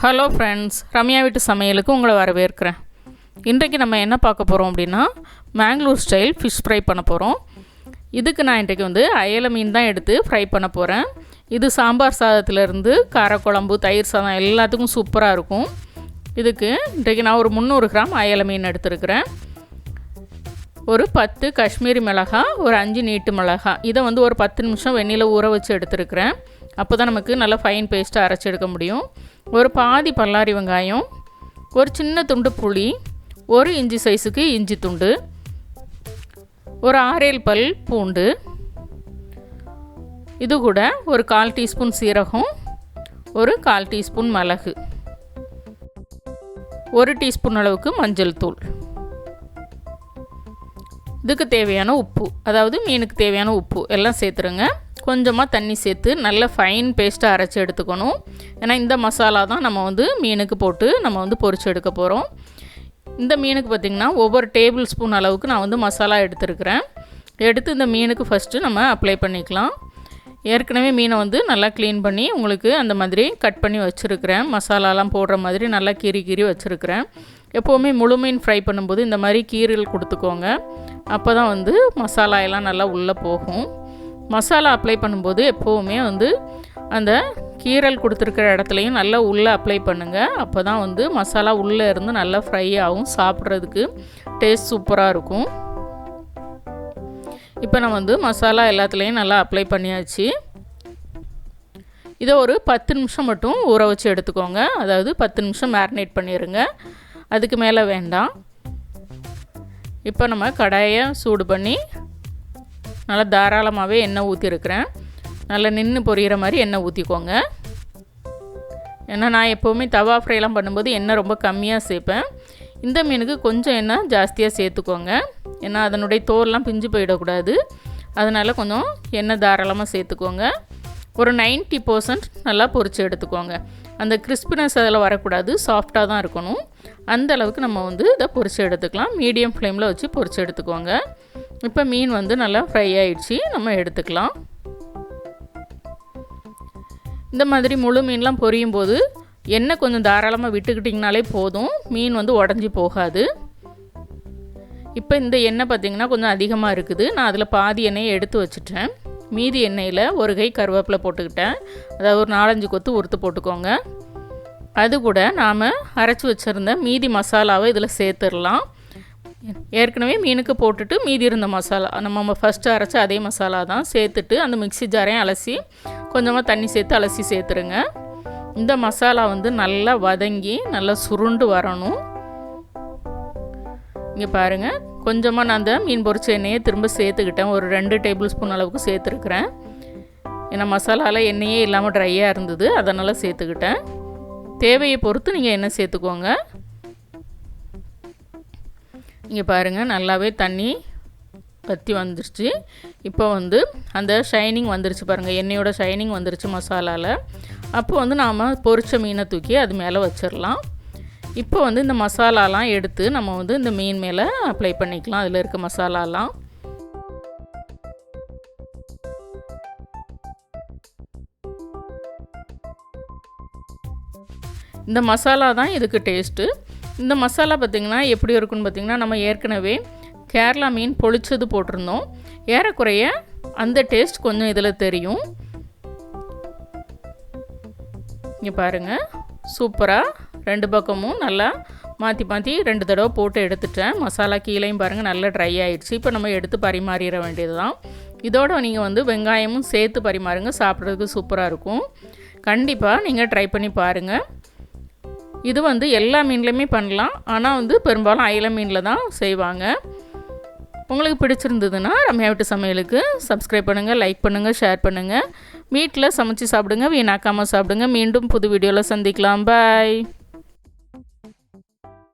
Hello friends, Ramya வீட்டு சமையலுக்கு உங்களை வரவேற்கிறேன். இன்றைக்கு நம்ம என்ன பார்க்க போகிறோம் அப்படின்னா, மேங்களூர் ஸ்டைல் ஃபிஷ் ஃப்ரை பண்ண போகிறோம். இதுக்கு நான் இன்றைக்கு அயலை மீன் தான் எடுத்து ஃப்ரை பண்ண போகிறேன். இது சாம்பார் சாதத்துலேருந்து காரக்குழம்பு, தயிர் சாதம் எல்லாத்துக்கும் சூப்பராக இருக்கும். இதுக்கு இன்றைக்கு நான் ஒரு 300 கிராம் அயலை மீன் எடுத்துருக்கிறேன். ஒரு 10 காஷ்மீரி மிளகாய், ஒரு 5 நீட்டு மிளகாய், இதை ஒரு 10 நிமிஷம் வெந்நீரில் ஊற வச்சு எடுத்துருக்கிறேன். அப்போ தான் நமக்கு நல்லா ஃபைன் பேஸ்ட்டாக அரைச்சி எடுக்க முடியும். ஒரு பாதி பல்லாரி வெங்காயம், ஒரு சின்ன துண்டு புளி, ஒரு இஞ்சி சைஸுக்கு இஞ்சி துண்டு, ஒரு 6-7 பல் பூண்டு, இது கூட ஒரு 1/4 டீஸ்பூன் சீரகம், ஒரு 1/4 டீஸ்பூன் மிளகு, 1 டீஸ்பூன் அளவுக்கு மஞ்சள் தூள், இதுக்கு தேவையான உப்பு, அதாவது மீனுக்கு தேவையான உப்பு எல்லாம் சேர்த்துருங்க. கொஞ்சமாக தண்ணி சேர்த்து நல்ல ஃபைன் பேஸ்ட்டாக அரைச்சி எடுத்துக்கணும். ஏன்னா இந்த மசாலா தான் நம்ம மீனுக்கு போட்டு நம்ம பொரிச்சு எடுக்க போகிறோம். இந்த மீனுக்கு பார்த்திங்கன்னா ஒவ்வொரு டேபிள் ஸ்பூன் அளவுக்கு நான் மசாலா எடுத்துருக்கிறேன். எடுத்து இந்த மீனுக்கு ஃபஸ்ட்டு நம்ம அப்ளை பண்ணிக்கலாம். ஏற்கனவே மீனை நல்லா க்ளீன் பண்ணி உங்களுக்கு அந்த மாதிரி கட் பண்ணி வச்சுருக்கிறேன். மசாலாலாம் போடுற மாதிரி நல்லா கீறி வச்சுருக்கிறேன். எப்போவுமே முழு மீன் ஃப்ரை பண்ணும்போது இந்த மாதிரி கீரல் கொடுத்துக்கோங்க. அப்போ தான் மசாலா எல்லாம் நல்லா உள்ளே போகும். மசாலா அப்ளை பண்ணும்போது எப்போவுமே அந்த கீரல் கொடுத்துருக்கிற இடத்துலையும் நல்லா உள்ளே அப்ளை பண்ணுங்கள். அப்போ தான் மசாலா உள்ளே இருந்து நல்லா ஃப்ரை ஆகும். சாப்பிட்றதுக்கு டேஸ்ட் சூப்பராக இருக்கும். இப்போ நான் மசாலா எல்லாத்துலேயும் நல்லா அப்ளை பண்ணியாச்சு. இதை ஒரு 10 நிமிஷம் மட்டும் ஊற வச்சு எடுத்துக்கோங்க. அதாவது 10 நிமிஷம் மேரினேட் பண்ணிடுங்க, அதுக்கு மேலே வேண்டாம். இப்போ நம்ம கடாயை சூடு பண்ணி நல்லா தாராளமாகவே எண்ணெய் ஊற்றிருக்கிறேன். நல்லா நின்று பொரியிற மாதிரி எண்ணெய் ஊற்றிக்கோங்க. ஏன்னா நான் எப்போவுமே தவா ஃப்ரைலாம் பண்ணும்போது எண்ணெய் ரொம்ப கம்மியாக சேர்ப்பேன். இந்த மீனுக்கு கொஞ்சம் எண்ணெய் ஜாஸ்தியாக சேர்த்துக்கோங்க. ஏன்னா அதனுடைய தோல்லாம் பிஞ்சு போயிடக்கூடாது. அதனால் கொஞ்சம் எண்ணெய் தாராளமாக சேர்த்துக்கோங்க. ஒரு 90% நல்லா பொரித்து எடுத்துக்கோங்க. அந்த கிறிஸ்பினஸ் அதில் வரக்கூடாது, சாஃப்டாக தான் இருக்கணும். அந்த அளவுக்கு நம்ம இதை பொரித்து எடுத்துக்கலாம். மீடியம் ஃப்ளேமில் வச்சு பொரித்து எடுத்துக்கோங்க. இப்போ மீன் நல்லா ஃப்ரை ஆகிடுச்சு, நம்ம எடுத்துக்கலாம். இந்த மாதிரி முழு மீன்லாம் பொரியும் போது எண்ணெய் கொஞ்சம் தாராளமாக விட்டுக்கிட்டிங்கனாலே போதும், மீன் உடஞ்சி போகாது. இப்போ இந்த எண்ணெய் பார்த்திங்கன்னா கொஞ்சம் அதிகமாக இருக்குது. நான் அதில் பாதி எண்ணெயை எடுத்து வச்சுட்டேன். மீதி எண்ணெயில் ஒரு கை கருவேப்பிலை போட்டுக்கிட்டேன். அதாவது ஒரு 4-5 கொத்து உறுத்து போட்டுக்கோங்க. அது கூட நாம் அரைச்சி வச்சுருந்த மீதி மசாலாவை இதில் சேர்த்துடலாம். ஏற்கனவே மீனுக்கு போட்டுட்டு மீதி இருந்த மசாலா நம்ம ஃபஸ்ட்டு அரைச்ச அதே மசாலா தான் சேர்த்துட்டு அந்த மிக்ஸி ஜாரையும் அலசி கொஞ்சமாக தண்ணி சேர்த்து அலசி சேர்த்துருங்க. இந்த மசாலா நல்லா வதங்கி நல்லா சுருண்டு வரணும். இங்கே பாருங்கள், கொஞ்சமாக நான் அந்த மீன் பொரிச்ச எண்ணெயை திரும்ப சேர்த்துக்கிட்டேன். ஒரு 2 டேபிள் ஸ்பூன் அளவுக்கு சேர்த்துருக்குறேன். ஏன்னா மசாலாவில் எண்ணெயே இல்லாமல் ட்ரையாக இருந்தது, அதனால் சேர்த்துக்கிட்டேன். தேவையை பொறுத்து நீங்கள் எண்ணெய் சேர்த்துக்கோங்க. இங்கே பாருங்கள், நல்லாவே தண்ணி வற்றி வந்துருச்சு. இப்போ அந்த ஷைனிங் வந்துருச்சு பாருங்கள், எண்ணெயோட ஷைனிங் வந்துருச்சு மசாலாவில். அப்போ நாம் பொரிச்ச மீனை தூக்கி அது மேலே வச்சிடலாம். இப்போ இந்த மசாலாலாம் எடுத்து நம்ம இந்த மீன் மேலே அப்ளை பண்ணிக்கலாம். அதில் இருக்க மசாலாலாம் இந்த மசாலா தான் இதுக்கு டேஸ்ட்டு. இந்த மசாலா பார்த்திங்கன்னா எப்படி இருக்குன்னு பார்த்திங்கன்னா, நம்ம ஏற்கனவே கேரளா மீன் பொளிச்சது போட்டிருந்தோம். ஏறக்குறைய அந்த டேஸ்ட் கொஞ்சம் இதில் தெரியும். இங்கே பாருங்கள், சூப்பராக 2 பக்கமும் நல்லா மாற்றி 2 தடவை போட்டு எடுத்துட்டேன். மசாலா கீழேயும் பாருங்கள் நல்லா ட்ரை ஆகிடுச்சு. இப்போ நம்ம எடுத்து பரிமாறிட வேண்டியது தான். இதோடு நீங்கள் வெங்காயமும் சேர்த்து பரிமாறுங்க, சாப்பிட்றதுக்கு சூப்பராக இருக்கும். கண்டிப்பாக நீங்கள் ட்ரை பண்ணி பாருங்கள். இது எல்லா மீன்லையுமே பண்ணலாம், ஆனால் பெரும்பாலும் அயலை மீனில் தான் செய்வாங்க. உங்களுக்கு பிடிச்சிருந்ததுன்னா ரம்யா வீட்டு சமையலுக்கு சப்ஸ்கிரைப் பண்ணுங்கள், லைக் பண்ணுங்கள், ஷேர் பண்ணுங்கள். வீட்டில் சமைச்சு சாப்பிடுங்க, வீணாக்காமல் சாப்பிடுங்க. மீண்டும் புது வீடியோவில் சந்திக்கலாம். பாய்.